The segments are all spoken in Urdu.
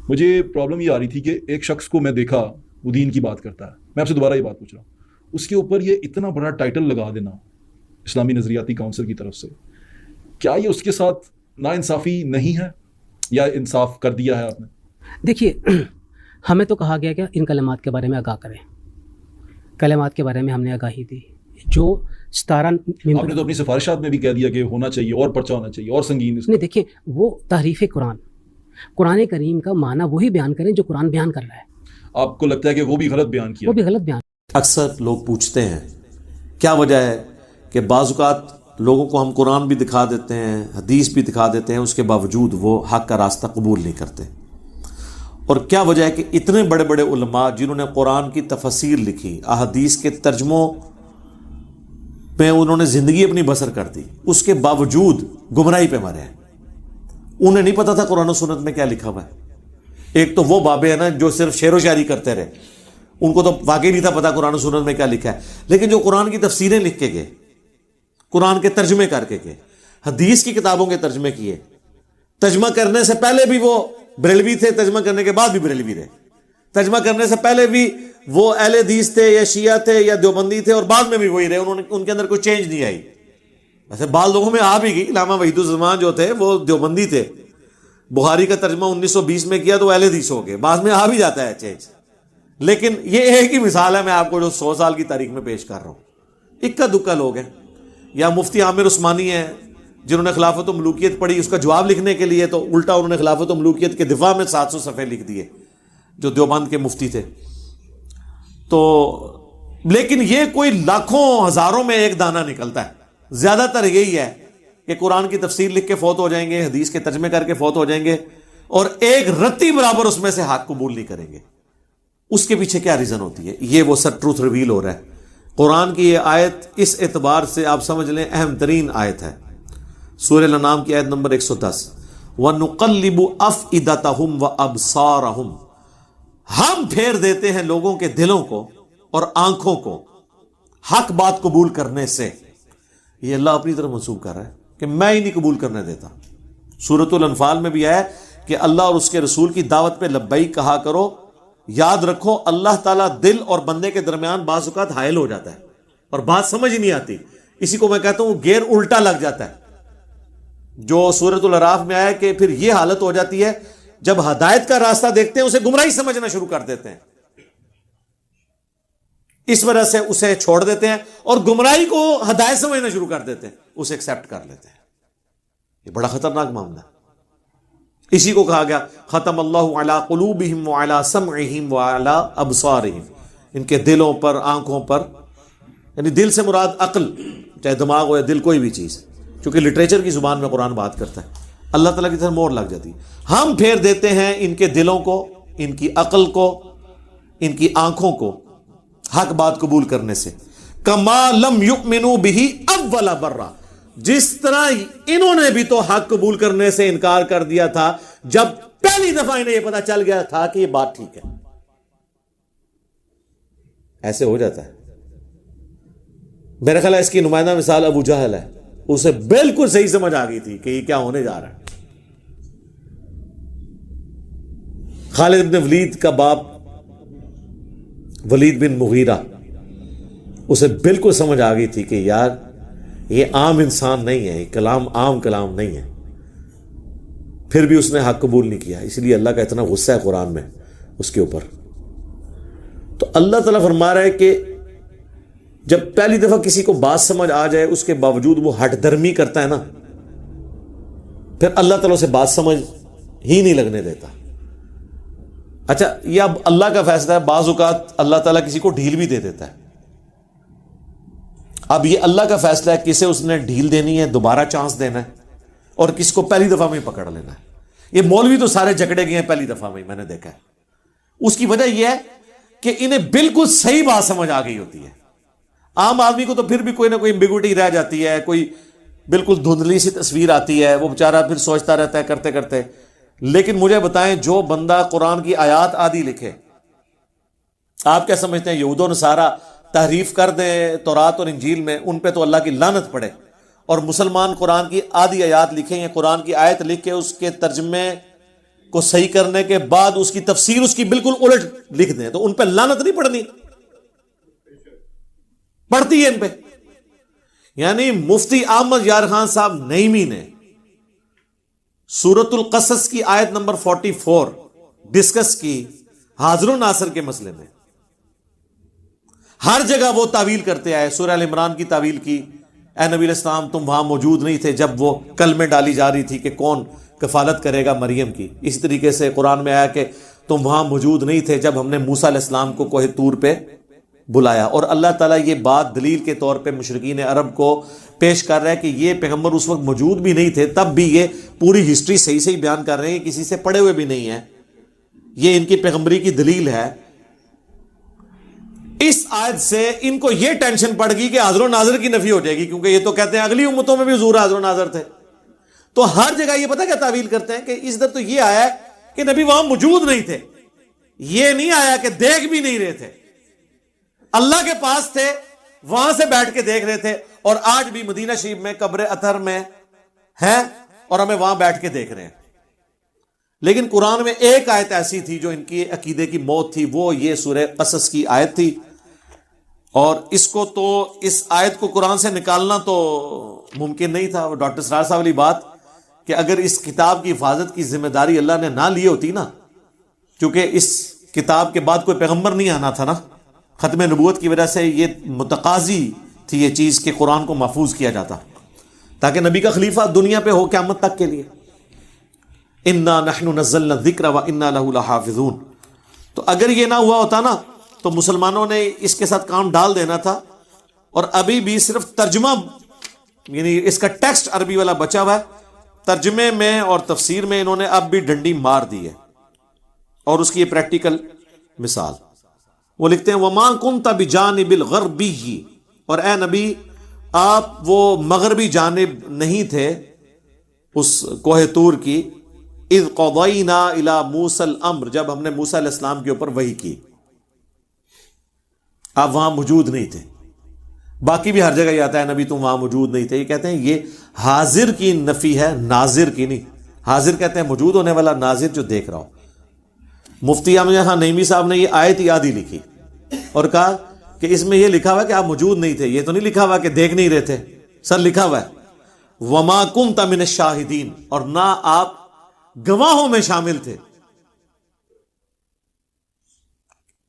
مجھے پرابلم یہ آ رہی تھی کہ ایک شخص کو میں دیکھا وہ دین کی بات کرتا ہے. میں آپ سے دوبارہ یہ بات پوچھ رہا ہوں, اس کے اوپر یہ اتنا بڑا ٹائٹل لگا دینا اسلامی نظریاتی کونسل کی طرف سے, کیا یہ اس کے ساتھ ناانصافی نہیں ہے یا انصاف کر دیا ہے آپ نے؟ دیکھیے, ہمیں تو کہا گیا کہ ان کلمات کے بارے میں آگاہ کریں. کلمات کے بارے میں ہم نے آگاہی دی. جو 17 آپ نے تو اپنی سفارشات میں بھی کہہ دیا کہ ہونا چاہیے اور پرچہ ہونا چاہیے اور سنگین. نہیں, دیکھیے, وہ تحریف قرآن کریم کا معنی وہی بیان کریں جو قرآن بیان کر رہا ہے. آپ کو لگتا ہے کہ وہ بھی غلط بیان کیا؟ وہ بھی غلط بیان. اکثر لوگ پوچھتے ہیں کیا وجہ ہے کہ بعض اوقات لوگوں کو ہم قرآن بھی دکھا دیتے ہیں, حدیث بھی دکھا دیتے ہیں, اس کے باوجود وہ حق کا راستہ قبول نہیں کرتے. اور کیا وجہ ہے کہ اتنے بڑے بڑے علماء جنہوں نے قرآن کی تفسیر لکھی, احادیث کے ترجموں میں انہوں نے زندگی اپنی بسر کر دی, اس کے باوجود گمراہی پہ مرے ہیں. انہیں نہیں پتا تھا قرآن و سنت میں کیا لکھا ہوا ہے. ایک تو وہ بابے ہیں نا جو صرف شعر و شاعری کرتے رہے, ان کو تو واقعی نہیں تھا پتا قرآن و سنت میں کیا لکھا ہے. لیکن جو قرآن کی تفسیریں لکھ کے گئے, قرآن کے ترجمے کر کے گئے, حدیث کی کتابوں کے ترجمے کیے, ترجمہ کرنے سے پہلے بھی وہ بریلوی تھے, ترجمہ کرنے کے بعد بھی بریلوی رہے, ترجمہ کرنے سے پہلے بھی وہ اہل حدیث تھے یا شیعہ تھے یا دیوبندی تھے, اور بعد میں بھی وہی رہے. ان کے اندر کوئی چینج نہیں آئی. ویسے بعض لوگوں میں آ بھی گئی. علامہ وحید الزمان جو تھے وہ دیوبندی تھے, بخاری کا ترجمہ 1920 میں کیا تو اہل حدیث ہو گئے, بعد میں آ بھی جاتا ہے چینج. لیکن یہ ایک ہی مثال ہے میں آپ کو جو 100 سال کی تاریخ میں پیش کر رہا ہوں. اکا دکا لوگ ہیں. یا مفتی عامر عثمانی ہیں جنہوں نے خلافت و ملوکیت پڑھی, اس کا جواب لکھنے کے لیے تو الٹا انہوں نے خلافت و ملوکیت کے دفاع میں 700 صفحے لکھ دیے, جو دیوبند کے مفتی تھے. تو لیکن یہ کوئی لاکھوں ہزاروں میں ایک دانہ نکلتا ہے. زیادہ تر یہی ہے کہ قرآن کی تفسیر لکھ کے فوت ہو جائیں گے, حدیث کے ترجمے کر کے فوت ہو جائیں گے, اور ایک رتی برابر اس میں سے حق قبول نہیں کریں گے. اس کے پیچھے کیا ریزن ہوتی ہے؟ یہ وہ سر ٹروتھ ریویل ہو رہا ہے. قرآن کی یہ آیت اس اعتبار سے آپ سمجھ لیں اہم ترین آیت ہے. سورہ الانعام کی آیت نمبر 110, وَنُقَلِّبُ أَفْئِدَتَهُمْ وَأَبْصَارَهُمْ, ہم پھیر دیتے ہیں لوگوں کے دلوں کو اور آنکھوں کو حق بات قبول کرنے سے. یہ اللہ اپنی طرف منسوب کر رہا ہے کہ میں ہی نہیں قبول کرنے دیتا. سورۃ الانفال میں بھی آیا کہ اللہ اور اس کے رسول کی دعوت پہ لبیک کہا کرو. یاد رکھو اللہ تعالیٰ دل اور بندے کے درمیان بعض اوقات حائل ہو جاتا ہے اور بات سمجھ ہی نہیں آتی. اسی کو میں کہتا ہوں گیئر الٹا لگ جاتا ہے, جو سورۃ الاعراف میں آیا کہ پھر یہ حالت ہو جاتی ہے جب ہدایت کا راستہ دیکھتے ہیں اسے گمراہی سمجھنا شروع کر دیتے ہیں. اس وجہ سے اسے چھوڑ دیتے ہیں اور گمراہی کو ہدایت سمجھنا شروع کر دیتے ہیں, اسے ایکسپٹ کر لیتے ہیں. یہ بڑا خطرناک معاملہ ہے. اسی کو کہا گیا ختم اللہ علی قلوبہم وعلی سمعہم وعلی ابصارہم, ان کے دلوں پر, آنکھوں پر, یعنی دل سے مراد عقل, چاہے دماغ ہو یا دل, کوئی بھی چیز, کیونکہ لٹریچر کی زبان میں قرآن بات کرتا ہے. اللہ تعالیٰ کی طرف مور لگ جاتی ہے. ہم پھیر دیتے ہیں ان کے دلوں کو, ان کی عقل کو, ان کی آنکھوں کو حق بات قبول کرنے سے. کما لم یؤمنوا بہ اول برہ, جس طرح انہوں نے بھی تو حق قبول کرنے سے انکار کر دیا تھا جب پہلی دفعہ انہیں یہ پتا چل گیا تھا کہ یہ بات ٹھیک ہے. ایسے ہو جاتا ہے. میرا خیال ہے اس کی نمائندہ مثال ابو جہل ہے. اسے بالکل صحیح سمجھ آ گئی تھی کہ یہ کیا ہونے جا رہا ہے. خالد بن ولید کا باپ ولید بن مغیرہ, اسے بالکل سمجھ آ گئی تھی کہ یار یہ عام انسان نہیں ہے, یہ کلام عام کلام نہیں ہے. پھر بھی اس نے حق قبول نہیں کیا. اس لیے اللہ کا اتنا غصہ ہے قرآن میں اس کے اوپر. تو اللہ تعالیٰ فرما رہا ہے کہ جب پہلی دفعہ کسی کو بات سمجھ آ جائے اس کے باوجود وہ ہٹ درمی کرتا ہے نا, پھر اللہ تعالیٰ سے بات سمجھ ہی نہیں لگنے دیتا. اچھا, یہ اب اللہ کا فیصلہ ہے. بعض اوقات اللہ تعالیٰ کسی کو ڈھیل بھی دے دیتا ہے. اب یہ اللہ کا فیصلہ ہے کسے اس نے ڈھیل دینی ہے, دوبارہ چانس دینا ہے, اور کس کو پہلی دفعہ میں پکڑ لینا ہے. یہ مولوی تو سارے جکڑے گئے ہیں پہلی دفعہ میں, میں نے دیکھا ہے. اس کی وجہ یہ ہے کہ انہیں بالکل صحیح بات سمجھ آ گئی ہوتی ہے. عام آدمی کو تو پھر بھی کوئی نہ کوئی امبیگوٹی رہ جاتی ہے, کوئی بالکل دھندلی سی تصویر آتی ہے, وہ بیچارہ پھر سوچتا رہتا ہے کرتے کرتے. لیکن مجھے بتائیں, جو بندہ قرآن کی آیات آدھی لکھے, آپ کیا سمجھتے ہیں یہود و نصارہ تحریف کر دیں تورات اور انجیل میں, ان پہ تو اللہ کی لعنت پڑے, اور مسلمان قرآن کی آدھی آیات لکھیں یا قرآن کی آیت لکھ کے اس کے ترجمے کو صحیح کرنے کے بعد اس کی تفسیر اس کی بالکل الٹ لکھ دیں تو ان پہ لعنت نہیں پڑنی؟ پڑتی ہے ان پہ. یعنی مفتی احمد یار خان صاحب نعیمی نے سورۃ القصص کی آیت نمبر 44 ڈسکس کی حاضر و ناصر کے مسئلے میں. ہر جگہ وہ تعویل کرتے آئے. سورہ ال عمران کی تعویل کی, اے نبی علیہ السلام تم وہاں موجود نہیں تھے جب وہ کلمے ڈالی جا رہی تھی کہ کون کفالت کرے گا مریم کی. اسی طریقے سے قرآن میں آیا کہ تم وہاں موجود نہیں تھے جب ہم نے موسیٰ علیہ السلام کو کوہ طور پہ بلایا. اور اللہ تعالیٰ یہ بات دلیل کے طور پہ مشرکین عرب کو پیش کر رہا ہے کہ یہ پیغمبر اس وقت موجود بھی نہیں تھے, تب بھی یہ پوری ہسٹری صحیح صحیح بیان کر رہے ہیں, کسی سے پڑھے ہوئے بھی نہیں ہیں. یہ ان کی پیغمبری کی دلیل ہے. اس آیت سے ان کو یہ ٹینشن پڑ گئی کہ حاضر و ناظر کی نفی ہو جائے گی, کیونکہ یہ تو کہتے ہیں اگلی امتوں میں بھی حضور حاضر و ناظر تھے. تو ہر جگہ یہ پتہ کیا تعویل کرتے ہیں کہ اس در تو یہ آیا ہے کہ نبی وہاں موجود نہیں تھے, یہ نہیں آیا کہ دیکھ بھی نہیں رہے تھے. اللہ کے پاس تھے, وہاں سے بیٹھ کے دیکھ رہے تھے, اور آج بھی مدینہ شریف میں قبر اطہر میں ہیں اور ہمیں وہاں بیٹھ کے دیکھ رہے ہیں. لیکن قرآن میں ایک آیت ایسی تھی جو ان کی عقیدے کی موت تھی, وہ یہ سورہ قصص کی آیت تھی. اور اس کو تو اس آیت کو قرآن سے نکالنا تو ممکن نہیں تھا. ڈاکٹر سرار صاحب والی بات کہ اگر اس کتاب کی حفاظت کی ذمہ داری اللہ نے نہ لی ہوتی نا, کیونکہ اس کتاب کے بعد کوئی پیغمبر نہیں آنا تھا نا, ختم نبوت کی وجہ سے یہ متقاضی تھی یہ چیز کہ قرآن کو محفوظ کیا جاتا تاکہ نبی کا خلیفہ دنیا پہ ہو قیامت تک کے لیے. انا نحن نزلنا الذکر وانا لہ لحافظون. تو اگر یہ نہ ہوا ہوتا نا تو مسلمانوں نے اس کے ساتھ کام ڈال دینا تھا, اور ابھی بھی صرف ترجمہ یعنی اس کا ٹیکسٹ عربی والا بچا ہوا ہے, ترجمے میں اور تفسیر میں انہوں نے اب بھی ڈنڈی مار دی ہے. اور اس کی یہ پریکٹیکل مثال وہ لکھتے ہیں وَمَا كُنْتَ بِجَانِبِ الْغَرْبِيِّ, اور اے نبی آپ وہ مغربی جانب نہیں تھے اس کوہ طور کی, اِذْ قَضَيْنَا إِلَى مُوسَى الْأَمْرِ, جب ہم نے موسیٰ علیہ السلام کے اوپر وحی کی, آپ وہاں موجود نہیں تھے. باقی بھی ہر جگہ یہ آتا ہے نبی تم وہاں موجود نہیں تھے. یہ کہتے ہیں یہ حاضر کی نفی ہے, ناظر کی نہیں. حاضر کہتے ہیں موجود ہونے والا, ناظر جو دیکھ رہا ہو. مفتی احمد خان نعیمی صاحب نے یہ آیت یادی لکھی اور کہا کہ اس میں یہ لکھا ہوا ہے کہ آپ موجود نہیں تھے, یہ تو نہیں لکھا ہوا کہ دیکھ نہیں رہے تھے. سر لکھا ہوا ہے وما کنت من الشاہدین, اور نہ آپ گواہوں میں شامل تھے,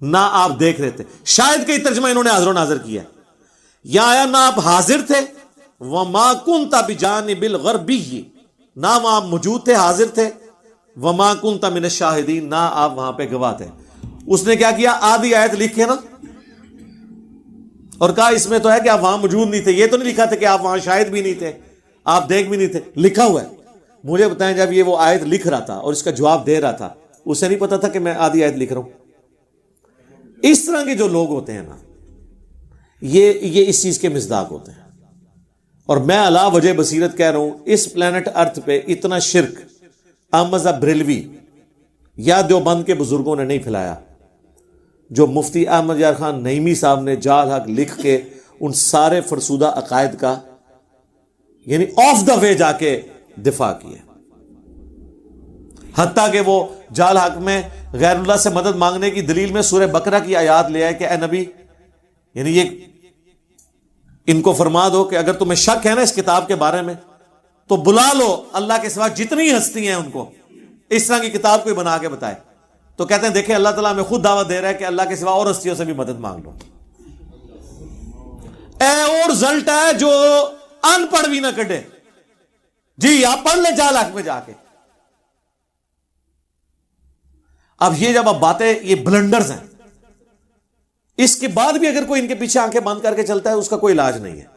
نہ آپ دیکھ رہے تھے. شاید کا ترجمہ انہوں نے حاضر و ناظر کیا ہے. یہاں آیا نہ آپ حاضر تھے, وما کنت بجانب الغربی, نہ وہاں موجود تھے حاضر تھے, وما کنت من الشاہدین, نہ آپ وہاں پہ گواہ تھے. اس نے کیا کیا, آدھی آیت لکھے نا اور کہا اس میں تو ہے کہ آپ وہاں موجود نہیں تھے, یہ تو نہیں لکھا تھا کہ آپ وہاں شاہد بھی نہیں تھے, آپ دیکھ بھی نہیں تھے. لکھا ہوا ہے. مجھے بتائیں جب یہ وہ آیت لکھ رہا تھا اور اس کا جواب دے رہا تھا, اسے نہیں پتا تھا کہ میں آدھی آیت لکھ رہا ہوں. اس طرح کے جو لوگ ہوتے ہیں نا, یہ اس چیز کے مصداق ہوتے ہیں. اور میں علا وجہ بصیرت کہہ رہا ہوں, اس پلانٹ ارتھ پہ اتنا شرک احمد بریلوی یا دیوبند کے بزرگوں نے نہیں پھیلایا جو مفتی احمد یار خان نعیمی صاحب نے جال حق لکھ کے ان سارے فرسودہ عقائد کا یعنی آف دا وے جا کے دفاع کیا. حتیٰ کہ وہ جال حق میں غیر اللہ سے مدد مانگنے کی دلیل میں سورہ بقرہ کی آیات لے آئے کہ اے نبی, یعنی یہ ان کو فرما دو کہ اگر تمہیں شک ہے نا اس کتاب کے بارے میں تو بلا لو اللہ کے سوا جتنی ہستی ہیں ان کو, اس طرح کی کتاب کوئی بنا کے بتائے. تو کہتے ہیں دیکھیں اللہ تعالیٰ ہمیں خود دعوت دے رہا ہے کہ اللہ کے سوا اور ہستیوں سے بھی مدد مانگ لو. اور رزلٹ ہے جو ان پڑھ بھی نہ کٹے. جی آپ پڑھ لیں جال حق میں جا کے. اب یہ جب اب باتیں یہ بلنڈرز ہیں, اس کے بعد بھی اگر کوئی ان کے پیچھے آنکھیں بند کر کے چلتا ہے اس کا کوئی علاج نہیں ہے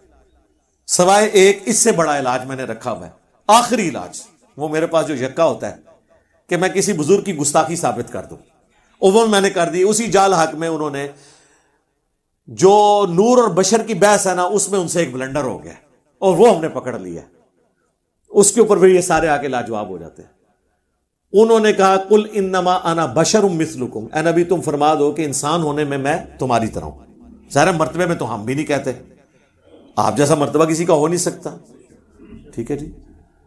سوائے ایک اس سے بڑا علاج میں نے رکھا ہوا ہے, آخری علاج. وہ میرے پاس جو یکا ہوتا ہے کہ میں کسی بزرگ کی گستاخی ثابت کر دوں, وہ میں نے کر دی. اسی جال حق میں انہوں نے جو نور اور بشر کی بحث ہے نا, اس میں ان سے ایک بلنڈر ہو گیا اور وہ ہم نے پکڑ لیا. اس کے اوپر بھی یہ سارے آ کے لاجواب ہو جاتے ہیں. انہوں نے کہا قل انما انا بشر مثلکم, اے نبی تم فرما دو کہ انسان ہونے میں تمہاری طرح ہوں. ظاہر مرتبے میں تو ہم بھی نہیں کہتے, آپ جیسا مرتبہ کسی کا ہو نہیں سکتا. ٹھیک ہے جی,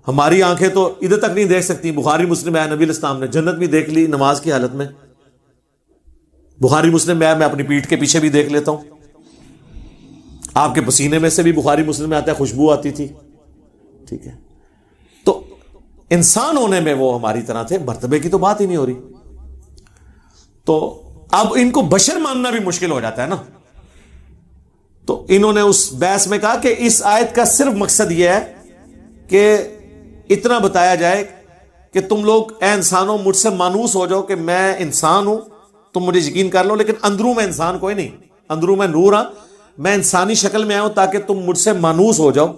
ہماری آنکھیں تو ادھر تک نہیں دیکھ سکتی. بخاری مسلم ہے نبی الاسلام نے جنت بھی دیکھ لی نماز کی حالت میں. بخاری مسلم میں میں اپنی پیٹھ کے پیچھے بھی دیکھ لیتا ہوں. آپ کے پسینے میں سے بھی بخاری مسلم میں آتا ہے خوشبو آتی تھی. ٹھیک ہے, تو انسان ہونے میں وہ ہماری طرح تھے, مرتبے کی تو بات ہی نہیں ہو رہی. تو اب ان کو بشر ماننا بھی مشکل ہو جاتا ہے نا. تو انہوں نے اس بحث میں کہا کہ اس آیت کا صرف مقصد یہ ہے کہ اتنا بتایا جائے کہ تم لوگ اے انسانوں مجھ سے مانوس ہو جاؤ کہ میں انسان ہوں, تم مجھے یقین کر لو, لیکن اندروں میں انسان کوئی نہیں, اندروں میں نور ہاں, میں انسانی شکل میں آیا ہوں تاکہ تم مجھ سے مانوس ہو جاؤ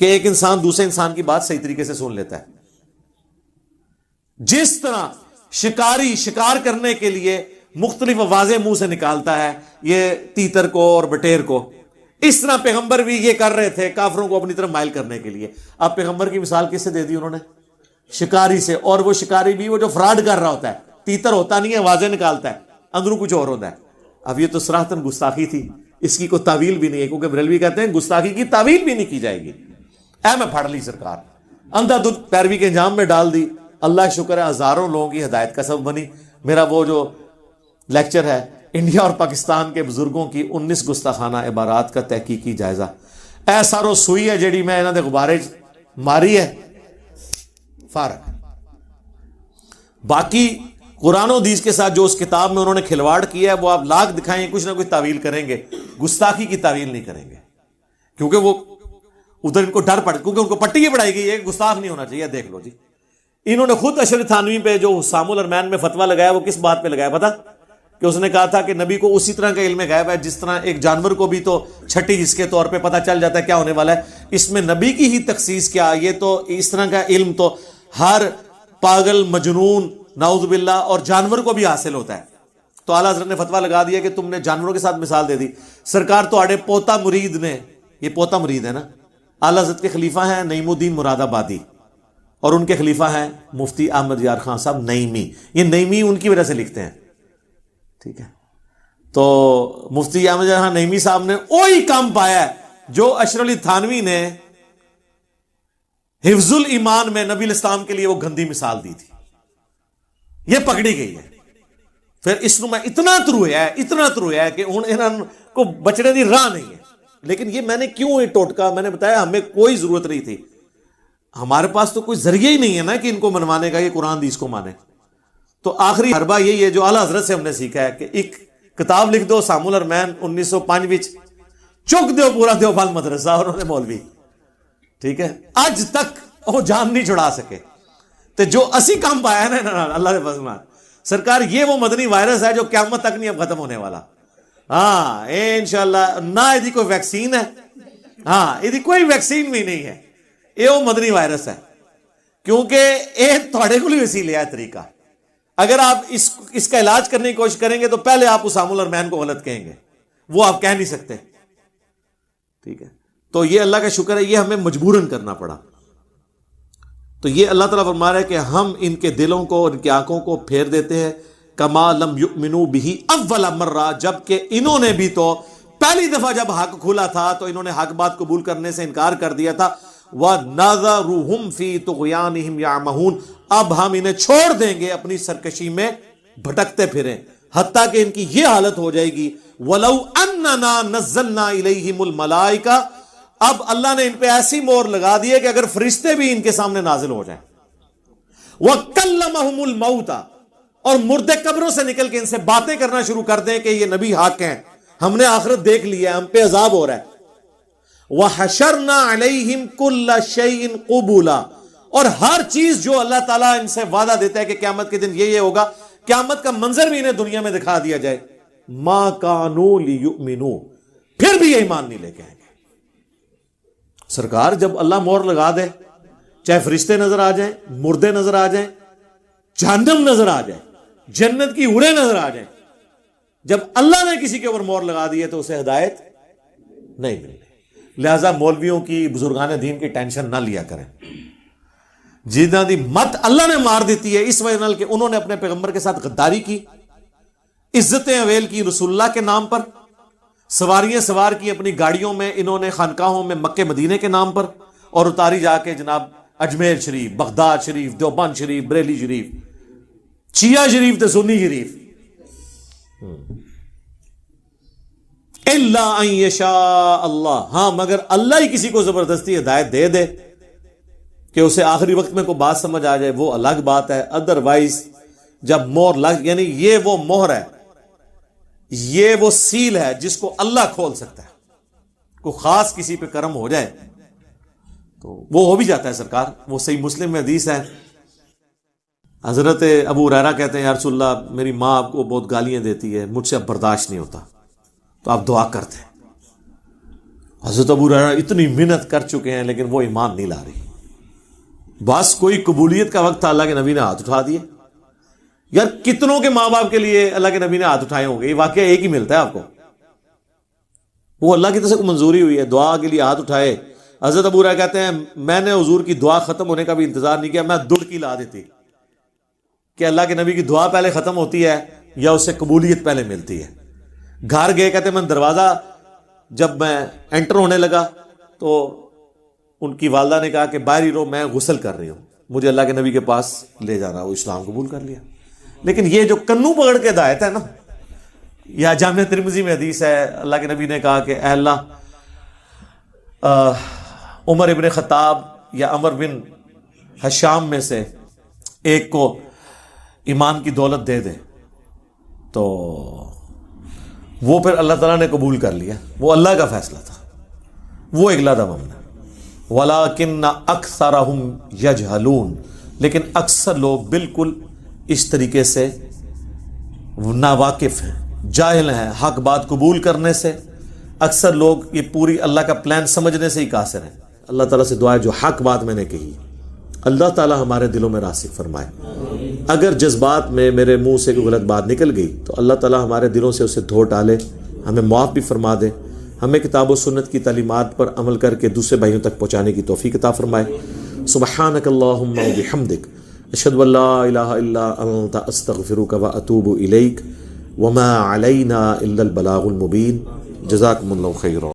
کہ ایک انسان دوسرے انسان کی بات صحیح طریقے سے سن لیتا ہے. جس طرح شکاری شکار کرنے کے لیے مختلف آوازیں منہ سے نکالتا ہے, یہ تیتر کو اور بٹیر کو, اس طرح پیغمبر بھی یہ کر رہے تھے کافروں کو اپنی طرف مائل کرنے کے لیے. اب پیغمبر کی مثال کس سے دے دی انہوں نے؟ شکاری سے. اور وہ شکاری بھی وہ جو فراڈ کر رہا ہوتا ہے, تیتر ہوتا نہیں ہے, آوازیں نکالتا ہے, اندروں کچھ اور ہوتا ہے. اب یہ تو صراحتاً گستاخی تھی, اس کی کوئی تعویل بھی نہیں ہے, کیونکہ بریلوی کہتے ہیں گستاخی کی تعویل بھی نہیں کی جائے گی. اے میں پڑھ لی سرکار, اندھا دھند پیروی کے انجام میں ڈال دی. اللہ کا شکر ہے ہزاروں لوگوں کی ہدایت کا سبب بنی. میرا وہ جو لیکچر ہے انڈیا اور پاکستان کے بزرگوں کی 19 گستاخانہ عبارات کا تحقیقی جائزہ, اے سارو سوئی ہے جیڑی میں انہاں دے غبارے ماری ہے, فارغ. باقی قرآن و حدیث کے ساتھ جو اس کتاب میں انہوں نے کھلواڑ کیا ہے وہ آپ لاکھ دکھائیں کچھ نہ کچھ تعویل کریں گے, گستاخی کی تعویل نہیں کریں گے, کیونکہ وہ ادھر ان کو ڈر پڑ, کیونکہ ان کو پٹی یہ پڑھائی گئی ہے گستاخ نہیں ہونا چاہیے. دیکھ لو جی, انہوں نے خود اشرف تھانوی پہ جو حسام الرحمن میں فتویٰ لگایا وہ کس بات پہ لگایا پتا؟ کہ اس نے کہا تھا کہ نبی کو اسی طرح کا علم غیب ہے جس طرح ایک جانور کو بھی تو چھٹی حص کے طور پہ پتہ چل جاتا ہے کیا ہونے والا ہے, اس میں نبی کی ہی تخصیص کیا, یہ تو اس طرح کا علم تو ہر پاگل مجنون نعوذ باللہ اور جانور کو بھی حاصل ہوتا ہے. تو اعلیٰ حضرت نے فتویٰ لگا دیا کہ تم نے جانوروں کے ساتھ مثال دے دی. سرکار تو آڑے پوتا مرید نے, یہ پوتا مرید ہے نا, اعلیٰ حضرت کے خلیفہ ہیں نعیم الدین مراد آبادی, اور ان کے خلیفہ ہیں مفتی احمد یار خان صاحب نعیمی. یہ نعیمی ان کی وجہ سے لکھتے ہیں, ٹھیک ہے. تو مفتی احمد یار خان نعیمی صاحب نے وہی کام پایا ہے جو اشرف علی تھانوی نے حفظ الایمان میں نبی الاسلام کے لیے وہ گندی مثال دی تھی. یہ پکڑی گئی ہے. پھر اس میں اتنا ترویا ہے کہ انہوں کو بچنے دی راہ نہیں ہے. لیکن یہ میں نے کیوں یہ ٹوٹکا میں نے بتایا, ہمیں کوئی ضرورت نہیں تھی, ہمارے پاس تو کوئی ذریعہ ہی نہیں ہے نا کہ ان کو منوانے کا, یہ قرآن حدیث کو مانے. تو آخری حربہ یہی ہے جو اعلیٰ حضرت سے ہم نے سیکھا ہے کہ ایک کتاب لکھ دو حسام الرحمن 1905 چک دو پورا دیوبند مدرسہ اور انہوں نے مولوی, ٹھیک ہے, آج تک وہ جان نہیں چھڑا سکے. تو جو اسی کام پایا ہے نا اللہ کے فضل سرکار, یہ وہ مدنی وائرس ہے جو قیامت تک نہیں اب ختم ہونے والا. ہاں انشاءاللہ, نہ یہ کوئی ویکسین ہے, ہاں یہ کوئی ویکسین بھی نہیں ہے, یہ وہ مدنی وائرس ہے. کیونکہ یہ تھوڑے کو وسیلے ہے طریقہ. اگر آپ اس کا علاج کرنے کی کوشش کریں گے تو پہلے آپ حسام الرحمن کو غلط کہیں گے, وہ آپ کہہ نہیں سکتے, ٹھیک ہے. تو یہ اللہ کا شکر ہے یہ ہمیں مجبوراً کرنا پڑا. تو یہ اللہ تعالیٰ فرما رہا ہے کہ ہم ان کے دلوں کو اور ان کی آنکھوں کو پھیر دیتے ہیں کما لم یؤمنوا بہ اول مرہ, جبکہ انہوں نے بھی تو پہلی دفعہ جب حق کھلا تھا تو انہوں نے حق بات قبول کرنے سے انکار کر دیا تھا. وَنَذَرُهُمْ فِي طُغْيَانِهِمْ يَعْمَهُونَ, اب ہم انہیں چھوڑ دیں گے اپنی سرکشی میں بھٹکتے پھریں حتیٰ کہ ان کی یہ حالت ہو جائے گی. وَلَوْ أَنَّنَا نَزَّلْنَا إِلَيْهِمُ الْمَلَائِكَةَ, اب اللہ نے ان پہ ایسی مور لگا دی ہے کہ اگر فرشتے بھی ان کے سامنے نازل ہو جائیں. وَكَلَّمَهُمُ الْمَوْتَ, اور مردے قبروں سے نکل کے ان سے باتیں کرنا شروع کر دیں کہ یہ نبی حق ہیں, ہم نے آخرت دیکھ لی ہے, ہم پہ عذاب ہو رہا ہے. وَحَشَرْنَا عَلَيْهِمْ كُلَّ شَيْءٍ قُبُولًا, اور ہر چیز جو اللہ تعالیٰ ان سے وعدہ دیتا ہے کہ قیامت کے دن یہ ہوگا, قیامت کا منظر بھی انہیں دنیا میں دکھا دیا جائے. مَا كَانُوا لِيُؤْمِنُوا, پھر بھی یہ ایمان نہیں لے کے آئیں گے. سرکار جب اللہ مور لگا دے, چاہے فرشتے نظر آ جائیں, مردے نظر آ جائیں, جہنم نظر آ جائے, جنت کی اڑے نظر آ جائیں, جب اللہ نے کسی کے اوپر مور لگا دی ہے تو اسے ہدایت نہیں ملنی. لہذا مولویوں کی بزرگان دین کی ٹینشن نہ لیا کریں. جنہاں دی مت اللہ نے مار دیتی ہے اس وجہ کہ انہوں نے اپنے پیغمبر کے ساتھ غداری کی, عزتیں اویل کی رسول اللہ کے نام پر, سواریاں سوار کی اپنی گاڑیوں میں انہوں نے خانقاہوں میں مکے مدینے کے نام پر, اور اتاری جا کے جناب اجمیر شریف، بغداد شریف، دیوبند شریف، بریلی شریف، شیعہ شریف تے سنی شریف. الا ان یشاء اللہ، ہاں مگر اللہ ہی کسی کو زبردستی ہدایت دے دے کہ اسے آخری وقت میں کوئی بات سمجھ آ جائے، وہ الگ بات ہے. ادروائز جب مہر لگ، یعنی یہ وہ مہر ہے، یہ وہ سیل ہے جس کو اللہ کھول سکتا ہے. کوئی خاص کسی پہ کرم ہو جائے تو وہ ہو بھی جاتا ہے سرکار. وہ صحیح مسلم میں حدیث ہے، حضرت ابو ہریرہ کہتے ہیں یا رسول اللہ میری ماں آپ کو بہت گالیاں دیتی ہے، مجھ سے اب برداشت نہیں ہوتا، تو آپ دعا کرتے ہیں. حضرت ابو ہریرہ اتنی محنت کر چکے ہیں لیکن وہ ایمان نہیں لا رہی. بس کوئی قبولیت کا وقت تھا، اللہ کے نبی نے ہاتھ اٹھا دیے. یار کتنوں کے ماں باپ کے لیے اللہ کے نبی نے ہاتھ اٹھائے ہوں گے؟ یہ واقعہ ایک ہی ملتا ہے آپ کو. وہ اللہ کی طرف سے منظوری ہوئی ہے، دعا کے لیے ہاتھ اٹھائے. حضرت ابو ہریرہ کہتے ہیں میں نے حضور کی دعا ختم ہونے کا بھی انتظار نہیں کیا، میں دڑکی لا دیتی کہ اللہ کے نبی کی دعا پہلے ختم ہوتی ہے یا اس سے قبولیت پہلے ملتی ہے. گھر گئے، کہتے میں دروازہ جب میں انٹر ہونے لگا تو ان کی والدہ نے کہا کہ باہر ہی رہو، میں غسل کر رہی ہوں، مجھے اللہ کے نبی کے پاس لے جانا. وہ اسلام قبول کر لیا. لیکن یہ جو کنو پکڑ کے ہدایت ہے نا، یا جامع ترمذی میں حدیث ہے، اللہ کے نبی نے کہا کہ اے اللہ عمر ابن خطاب یا عمر بن حشام میں سے ایک کو ایمان کی دولت دے دے. تو وہ پھر اللہ تعالیٰ نے قبول کر لیا. وہ اللہ کا فیصلہ تھا، وہ اگلا دم ہم نے. وَلَكِنَّ أَكْثَرَهُمْ يَجْهَلُونَ، لیکن اکثر لوگ بالکل اس طریقے سے ناواقف ہیں، جاہل ہیں حق بات قبول کرنے سے. اکثر لوگ یہ پوری اللہ کا پلان سمجھنے سے ہی قاصر ہیں. اللہ تعالیٰ سے دعا ہے جو حق بات میں نے کہی اللہ تعالیٰ ہمارے دلوں میں راسخ فرمائے. اگر جذبات میں میرے منہ سے کوئی غلط بات نکل گئی تو اللہ تعالیٰ ہمارے دلوں سے اسے دھو ڈالے، ہمیں معاف بھی فرما دے، ہمیں کتاب و سنت کی تعلیمات پر عمل کر کے دوسرے بھائیوں تک پہنچانے کی توفیق عطا فرمائے. سبحانک اللہم و بحمدک، اشہد ان لا الہ الا انت، استغفرک و اتوب الیک، وما علینا الا البلاغ المبین. جزاکم اللہ خیرا.